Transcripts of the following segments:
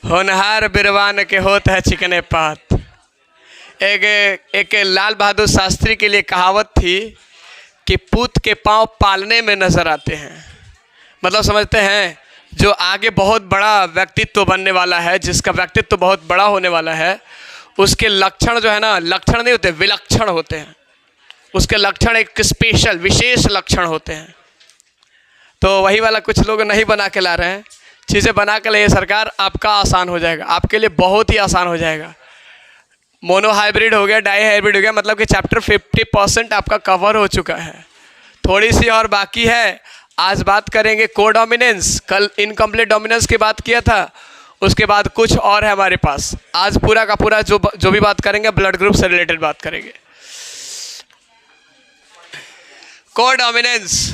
होनहार बिरवान के होत है चिकने पात। एक लाल बहादुर शास्त्री के लिए कहावत थी कि पूत के पांव पालने में नजर आते हैं। मतलब समझते हैं, जो आगे बहुत बड़ा व्यक्तित्व बनने वाला है, जिसका व्यक्तित्व बहुत बड़ा होने वाला है, उसके लक्षण जो है ना, लक्षण नहीं होते, विलक्षण होते हैं। उसके लक्षण एक स्पेशल विशेष लक्षण होते हैं। तो वही वाला कुछ लोग नहीं बना के ला रहे हैं। चीज़ें बना के लाइए सरकार, आपका आसान हो जाएगा, आपके लिए बहुत ही आसान हो जाएगा। मोनो हाइब्रिड हो गया, डाई हाइब्रिड हो गया, मतलब कि चैप्टर 50% आपका कवर हो चुका है। थोड़ी सी और बाकी है। आज बात करेंगे कोडोमिनेंस, कल इनकम्प्लीट डोमिनेंस की बात किया था, उसके बाद कुछ और है हमारे पास। आज पूरा का पूरा जो भी बात करेंगे ब्लड ग्रुप से रिलेटेड बात करेंगे। कोडोमिनेंस,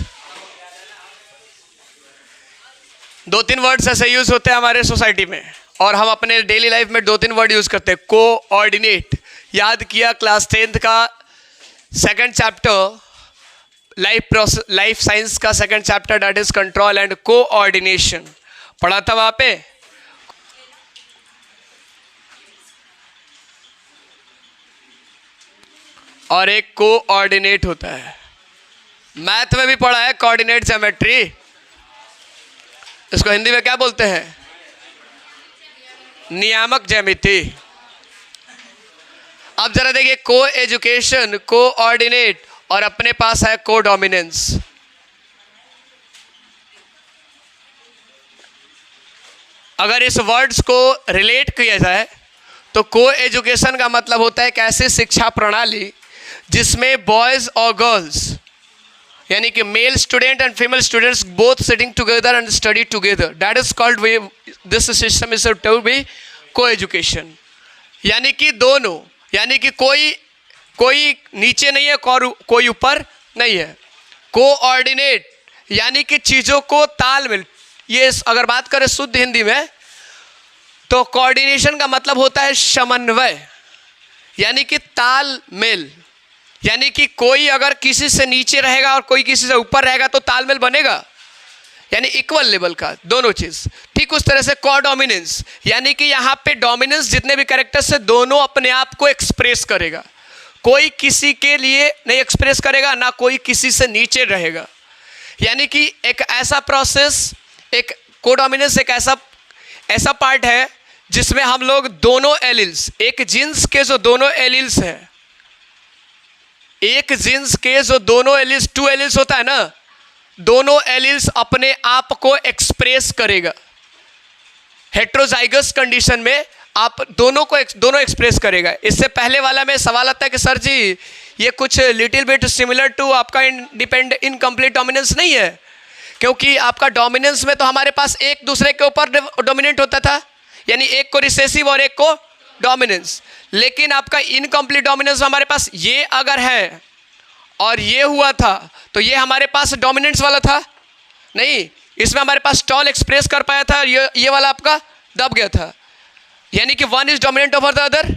2-3 वर्ड्स ऐसे यूज होते हैं हमारे सोसाइटी में, और हम अपने डेली लाइफ में 2-3 वर्ड यूज करते हैं। कोऑर्डिनेट, याद किया क्लास 10th का सेकंड चैप्टर, लाइफ साइंस का second chapter, that is control and coordination, पढ़ा था वहां पे। और एक कोऑर्डिनेट होता है, मैथ में भी पढ़ा है, कोऑर्डिनेट ज्योमेट्री। इसको हिंदी में क्या बोलते हैं? नियामक ज्यामिति। अब जरा देखिए, को एजुकेशन, कोऑर्डिनेट, और अपने पास है कोडोमिनेंस। अगर इस वर्ड्स को रिलेट किया जाए तो को एजुकेशन का मतलब होता है एक ऐसी शिक्षा प्रणाली जिसमें बॉयज और गर्ल्स, यानी कि male student and female students both sitting together and study together, that is called, this system is to be coeducation. यानी कि दोनों, यानी कि कोई नीचे नहीं है, कोई ऊपर नहीं है। कोऑर्डिनेट यानी कि चीज़ों को तालमेल, ये अगर बात करें शुद्ध हिंदी में तो कोऑर्डिनेशन का मतलब होता है समन्वय, यानी कि तालमेल। यानी कि कोई अगर किसी से नीचे रहेगा और कोई किसी से ऊपर रहेगा तो तालमेल बनेगा, यानी इक्वल लेवल का दोनों चीज़। ठीक उस तरह से कोडोमिनेंस, यानी कि यहाँ पे डोमिनेंस जितने भी कैरेक्टर्स है दोनों अपने आप को एक्सप्रेस करेगा, कोई किसी के लिए नहीं एक्सप्रेस करेगा, ना कोई किसी से नीचे रहेगा। यानी कि एक ऐसा प्रोसेस, एक कोडोमिनेंस एक ऐसा पार्ट है जिसमें हम लोग दोनों एलिल्स, एक जीन्स के जो दोनों एलिल्स हैं, एक जीन्स के जो दोनों एलिल्स, 2 एलिल्स होता है ना, दोनों एलिल्स अपने आप को एक्सप्रेस करेगा। हेट्रोजाइगस कंडीशन में आप दोनों एक्सप्रेस करेगा। इससे पहले वाला में सवाल आता है कि सर जी ये कुछ लिटिल बिट सिमिलर टू आपका इनकम्प्लीट डोमिनेंस नहीं है, क्योंकि आपका डोमिनेंस में तो हमारे पास एक दूसरे के ऊपर डोमिनेंट होता था, यानी एक को रिसेसिव और एक को डोमिनेंस। लेकिन आपका इनकम्प्लीट डोमिनेंस हमारे पास ये अगर है और ये हुआ था तो ये हमारे पास डोमिनेंस वाला था नहीं, इसमें हमारे पास टॉल एक्सप्रेस कर पाया था, ये वाला आपका दब गया था, यानी कि one is dominant over the other.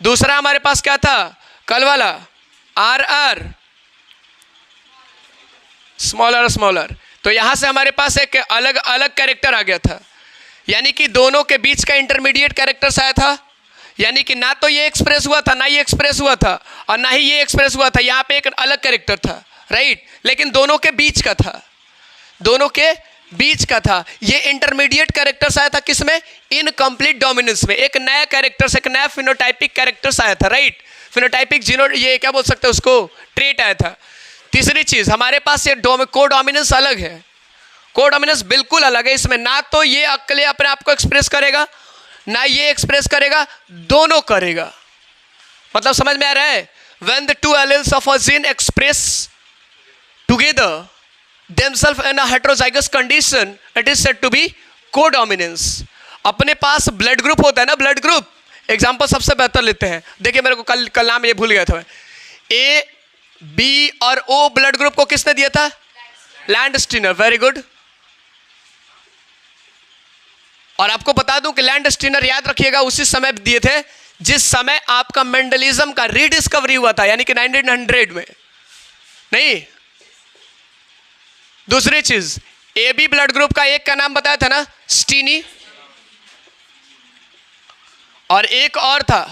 दूसरा हमारे पास क्या था कल वाला, आर स्मॉलर, तो यहां से हमारे पास एक अलग अलग कैरेक्टर आ गया था, यानी कि दोनों के बीच का इंटरमीडिएट कैरेक्टर्स आया था। यानी कि ना तो ये एक्सप्रेस हुआ था, ना ये एक्सप्रेस हुआ था, और ना ही ये एक्सप्रेस हुआ था, यहाँ पे एक अलग कैरेक्टर था, राइट, लेकिन दोनों के बीच का था, दोनों के बीच का था। ये इंटरमीडिएट कैरेक्टर्स आया था किसमें? इनकम्प्लीट डोमिनेंस में। एक नया कैरेक्टर्स, एक नया फिनोटाइपिक कैरेक्टर्स आया था, राइट, फिनोटाइपिक जीनो, ये क्या बोल सकते हैं उसको, ट्रेट आया था। तीसरी चीज हमारे पास ये कोडोमिनेंस अलग है, कोडोमिनेंस बिल्कुल अलग है। इसमें ना तो ये अकेले अपने आप को एक्सप्रेस करेगा, ना ये एक्सप्रेस करेगा, दोनों करेगा। मतलब समझ में आ रहा है? When the 2 alleles of a gene express together themselves in a heterozygous condition, it is said to be codominance. अपने पास ब्लड ग्रुप होता है ना, ब्लड ग्रुप एग्जाम्पल सबसे बेहतर लेते हैं। देखिए मेरे को कल नाम ये भूल गया था, ए बी और ओ ब्लड ग्रुप को किसने दिया था? Landsteiner, very good. और आपको बता दूं कि लैंडस्टीनर, याद रखिएगा, उसी समय दिए थे जिस समय आपका मेंडलिज्म का रीडिस्कवरी हुआ था, यानी कि 1900 में। नहीं, दूसरी चीज, ए बी ब्लड ग्रुप का एक का नाम बताया था ना, स्टीनी, और एक और था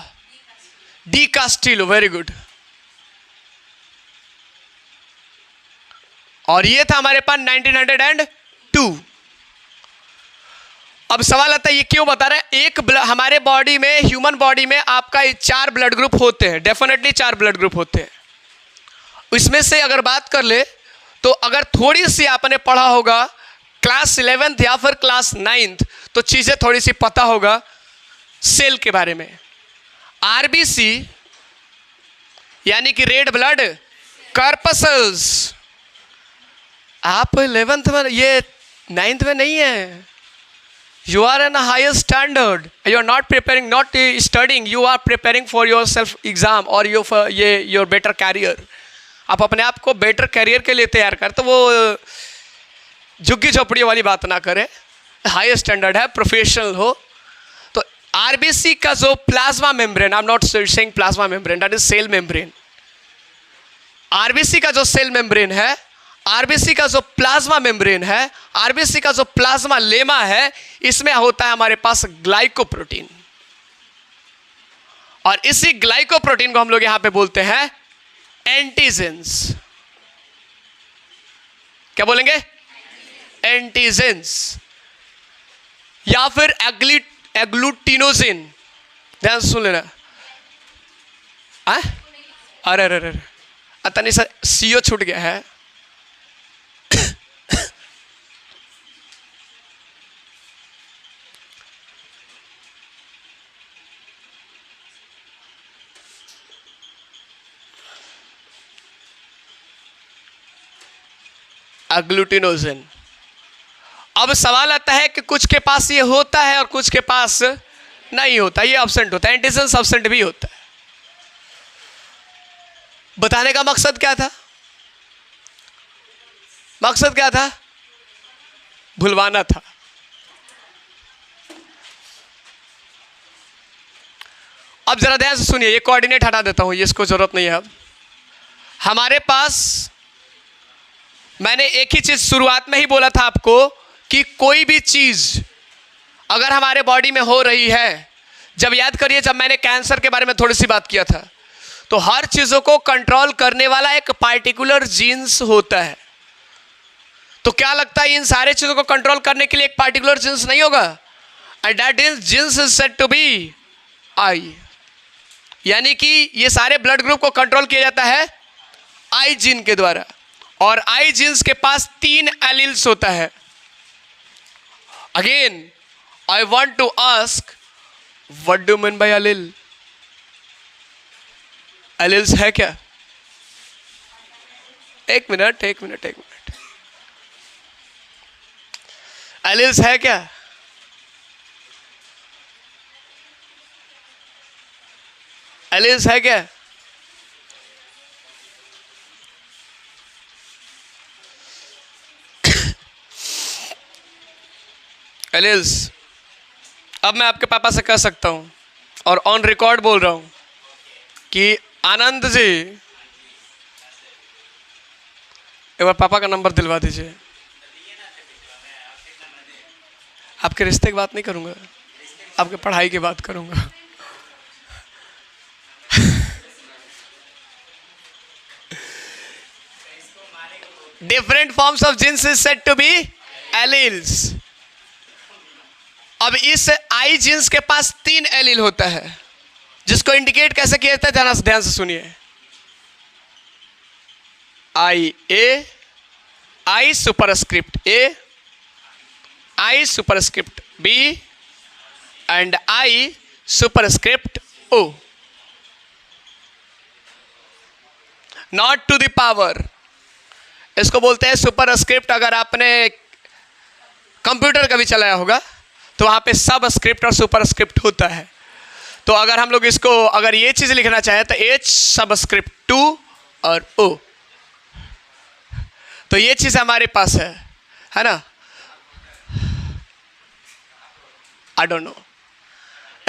डी कास्टिलो, वेरी गुड। और ये था हमारे पास 1902। अब सवाल आता है ये क्यों बता रहे हैं? हमारे बॉडी में, ह्यूमन बॉडी में आपका 4 ब्लड ग्रुप होते हैं, डेफिनेटली 4 ब्लड ग्रुप होते हैं। इसमें से अगर बात कर ले तो अगर थोड़ी सी आपने पढ़ा होगा क्लास 11th या फिर क्लास 9th, तो चीजें थोड़ी सी पता होगा सेल के बारे में। आरबीसी यानी कि रेड ब्लड कॉर्पसल्स, आप 11th में, ये 9th में नहीं है। You are in a higher standard. You are not preparing, not studying. You are preparing for your self exam or your better career. आप अपने आप को बेटर कैरियर के लिए तैयार कर, तो वो झुग्गी झोपड़ी वाली बात ना करें। हाई स्टैंडर्ड है, प्रोफेशनल हो। तो आरबीसी का जो plasma membrane, I am not saying plasma membrane, that is cell membrane. RBC का जो सेल मेम्ब्रेन है, आरबीसी का जो प्लाज्मा मेम्ब्रेन है, आरबीसी का जो प्लाज्मा लेमा है, इसमें होता है हमारे पास ग्लाइकोप्रोटीन। और इसी ग्लाइकोप्रोटीन को हम लोग यहां पे बोलते हैं एंटीजेंस। क्या बोलेंगे? एंटीजेंस या फिर एग्लूटिनोजिन। ध्यान से सुन लेना। अरे अरे अरे अतनी सा सीओ छूट गया है। एग्लूटिनोजिन। अब सवाल आता है कि कुछ के पास ये होता है और कुछ के पास नहीं होता, ये एब्सेंट होता है। एंटीजेंस एब्सेंट भी होता है। बताने का मकसद क्या था? मकसद क्या था? भुलवाना था। अब जरा ध्यान से सुनिए, ये कोऑर्डिनेट हटा देता हूं, ये इसको जरूरत नहीं है। अब हमारे पास, मैंने एक ही चीज शुरुआत में ही बोला था आपको कि कोई भी चीज अगर हमारे बॉडी में हो रही है, जब याद करिए जब मैंने कैंसर के बारे में थोड़ी सी बात किया था, तो हर चीजों को कंट्रोल करने वाला एक पार्टिकुलर जीन्स होता है। तो क्या लगता है इन सारे चीजों को कंट्रोल करने के लिए एक पार्टिकुलर जीन्स नहीं होगा? And that genes is said to be I, यानी कि ये सारे ब्लड ग्रुप को कंट्रोल किया जाता है आई जीन के द्वारा। और आई जीन्स के पास 3 एलील्स होता है। Again I want to ask, what do mean by allele? Alleles है क्या? एक मिनट। एलील्स है क्या? एलील्स है क्या? एलील्स, अब मैं आपके पापा से कह सकता हूं और ऑन रिकॉर्ड बोल रहा हूं कि आनंद जी, एक बार पापा का नंबर दिलवा दीजिए। आपके रिश्ते की बात नहीं करूंगा, आपके पढ़ाई की बात करूंगा। Different forms of genes is said to be alleles. अब इस आई जीन्स के पास 3 एलील होता है, जिसको इंडिकेट कैसे किया जाता है? ध्यान से सुनिए। I A, I superscript A, I superscript B and I superscript O. Not to the power, इसको बोलते हैं सुपरस्क्रिप्ट। अगर आपने कंप्यूटर कभी चलाया होगा तो वहां पे सब स्क्रिप्ट और सुपरस्क्रिप्ट होता है। तो अगर हम लोग इसको, अगर ये चीज लिखना चाहे तो H सबस्क्रिप्ट 2 और O, तो ये चीज हमारे पास है ना? आई डोंट नो,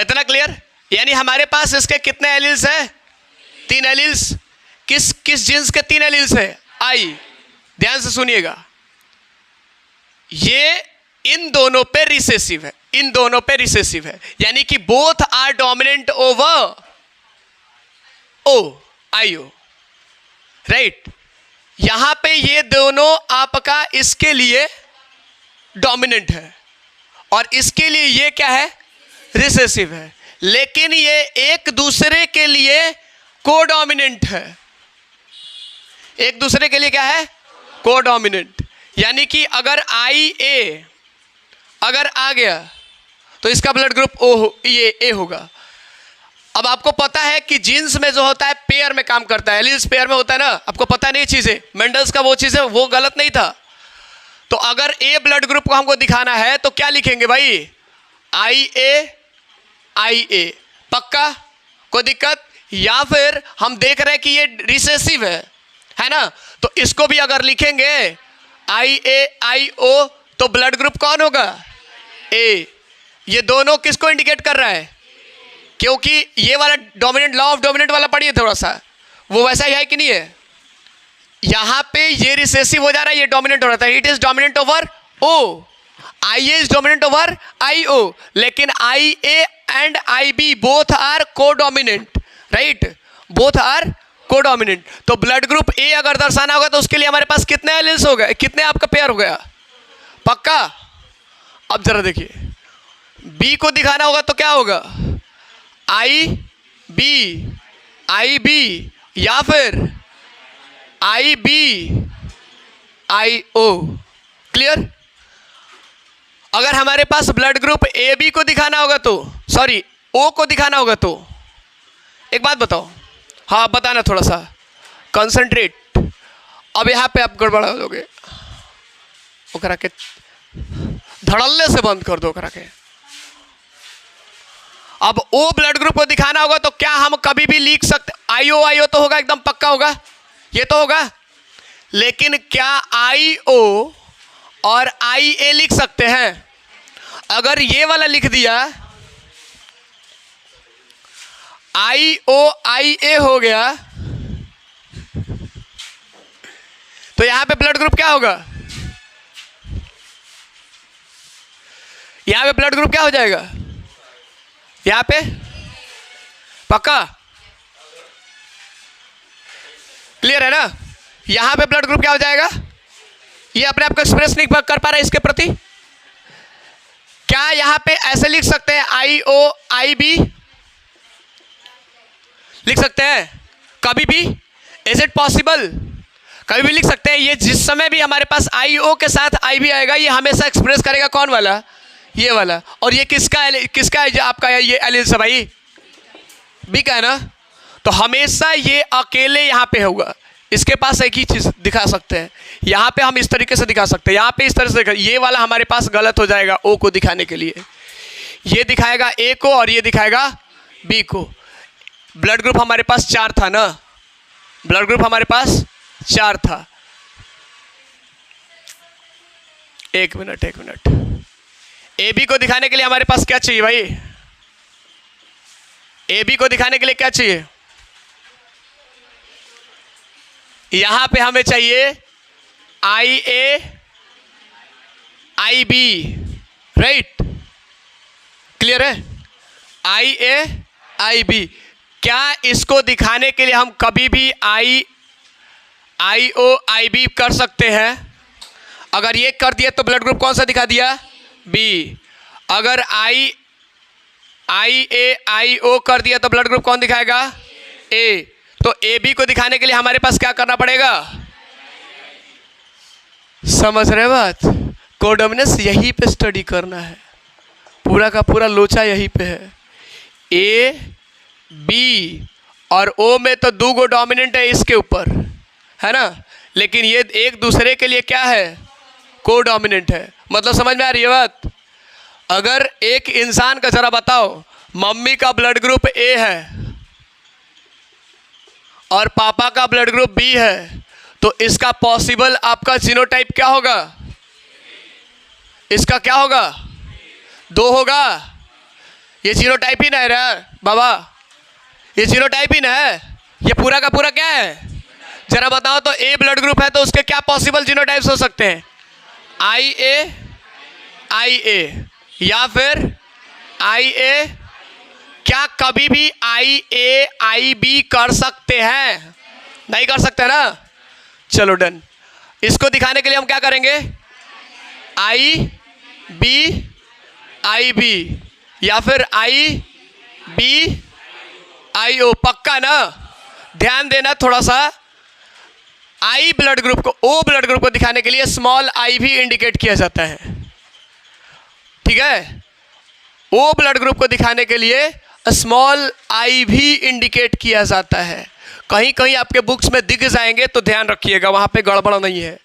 इतना क्लियर? यानी हमारे पास इसके कितने एलील्स हैं? 3 एलील्स। किस जीन्स के 3 एलील्स है? आई। ध्यान से सुनिएगा, ये इन दोनों पे रिसेसिव है, इन दोनों पे रिसेसिव है, यानी कि both are dominant over O I O, right. यहां पे ये दोनों आपका इसके लिए डोमिनेंट है और इसके लिए ये क्या है, रिसेसिव है, लेकिन ये एक दूसरे के लिए कोडोमिनेंट है। एक दूसरे के लिए क्या है, कोडोमिनेंट। यानी कि अगर आई ए अगर आ गया तो इसका ब्लड ग्रुप ओ ये ए होगा। अब आपको पता है कि जीन्स में जो होता है पेयर में काम करता है, एलील्स पेयर में होता है ना, आपको पता नहीं चीज़ें, मेंडल्स का वो चीज़ है, वो गलत नहीं था। तो अगर ए ब्लड ग्रुप को हमको दिखाना है तो क्या लिखेंगे भाई, आई ए, पक्का, कोई दिक्कत? या फिर हम देख रहे हैं कि ये रिसेसिव है ना, तो इसको भी अगर लिखेंगे आई ए आई ओ तो ब्लड ग्रुप कौन होगा, ए। ये दोनों किसको इंडिकेट कर रहा है, क्योंकि ये वाला डोमिनेंट, लॉ ऑफ डोमिनेंट वाला पढ़िए थोड़ा सा, वो वैसा ही है कि नहीं है। यहां पे ये रिसेसिव हो जा रहा है, ये डोमिनेंट हो रहा था, it is dominant over O, I A is dominant over I O, लेकिन I A and I B both are codominant, right, both are codominant. तो ब्लड ग्रुप ए अगर दर्शाना होगा तो उसके लिए हमारे पास कितने एलील्स हो गए, कितने आपका पेयर हो गया, पक्का। अब जरा देखिए, बी को दिखाना होगा तो क्या होगा, आई बी या फिर आई बी आई ओ, क्लियर। अगर हमारे पास ब्लड ग्रुप ए बी को दिखाना होगा तो, सॉरी ओ को दिखाना होगा तो, एक बात बताओ, हाँ बताना, थोड़ा सा कंसंट्रेट। अब यहाँ पे आप गड़बड़ा दोगे, ओकरा के धड़ल्ले से बंद कर दो ओकरा के। अब ओ ब्लड ग्रुप को दिखाना होगा तो क्या हम कभी भी लिख सकते, आई ओ तो होगा, एकदम पक्का होगा, ये तो होगा, लेकिन क्या आई ओ और आई ए लिख सकते हैं? अगर ये वाला लिख दिया आई ओ आई ए हो गया तो यहां पे ब्लड ग्रुप क्या होगा, यहां पे ब्लड ग्रुप क्या हो जाएगा, यहां पे पक्का, क्लियर है ना। यहां पे ब्लड ग्रुप क्या हो जाएगा, ये अपने आप को एक्सप्रेस नहीं कर पा रहा है इसके प्रति। क्या यहां पे ऐसे लिख सकते हैं आई ओ आई बी, लिख सकते हैं कभी भी, इज इट पॉसिबल, कभी भी लिख सकते हैं। ये जिस समय भी हमारे पास आई ओ के साथ आई बी आएगा ये हमेशा एक्सप्रेस करेगा कौन वाला, ये वाला। और ये किसका है जो आपका ये एलील से भाई, बी का है ना, तो हमेशा ये अकेले यहाँ पे होगा, इसके पास एक ही चीज़ दिखा सकते हैं। यहाँ पे हम इस तरीके से दिखा सकते हैं, यहाँ पे इस तरह से ये वाला हमारे पास गलत हो जाएगा ओ को दिखाने के लिए, ये दिखाएगा ए को और ये दिखाएगा बी को। ब्लड ग्रुप हमारे पास 4 था ना, ब्लड ग्रुप हमारे पास 4 था। एक मिनट, ए बी को दिखाने के लिए हमारे पास क्या चाहिए भाई, ए बी को दिखाने के लिए क्या चाहिए, यहां पे हमें चाहिए आई A I B, right, clear है, आई ए आई बी। क्या इसको दिखाने के लिए हम कभी भी आई ओ आई बी कर सकते हैं? अगर ये कर दिया तो ब्लड ग्रुप कौन सा दिखा दिया, बी। अगर आई ए आई ओ कर दिया तो ब्लड ग्रुप कौन दिखाएगा, ए। तो ए बी को दिखाने के लिए हमारे पास क्या करना पड़ेगा, समझ रहे बात, कोडोमिनेंस यहीं पे स्टडी करना है, पूरा का पूरा लोचा यहीं पे है। ए बी और ओ में तो 2 गो डोमिनेंट है इसके ऊपर, है ना, लेकिन ये एक दूसरे के लिए क्या है, कोडोमिनेंट है। मतलब समझ में आ रही है बात। अगर एक इंसान का जरा बताओ, मम्मी का ब्लड ग्रुप ए है और पापा का ब्लड ग्रुप बी है, तो इसका पॉसिबल आपका जीनोटाइप क्या होगा, इसका क्या होगा, 2 होगा। ये जीनोटाइप ही ना है यार बाबा, ये जीनोटाइप ही ना है, ये पूरा का पूरा क्या है, जरा बताओ तो। ए ब्लड ग्रुप है तो उसके क्या पॉसिबल जीनोटाइप्स हो सकते हैं, आई ए या फिर आई ए? क्या कभी भी आई ए आई बी कर सकते हैं? नहीं कर सकते ना। चलो डन। इसको दिखाने के लिए हम क्या करेंगे? आई बी या फिर आई बी आई ओ। पक्का ना? ध्यान देना थोड़ा सा। आई ब्लड ग्रुप को, ओ ब्लड ग्रुप को दिखाने के लिए स्मॉल आई भी इंडिकेट किया जाता है, ठीक है। ओ ब्लड ग्रुप को दिखाने के लिए स्मॉल आई भी इंडिकेट किया जाता है। कहीं कहीं आपके बुक्स में दिख जाएंगे तो ध्यान रखिएगा, वहां पे गड़बड़ नहीं है।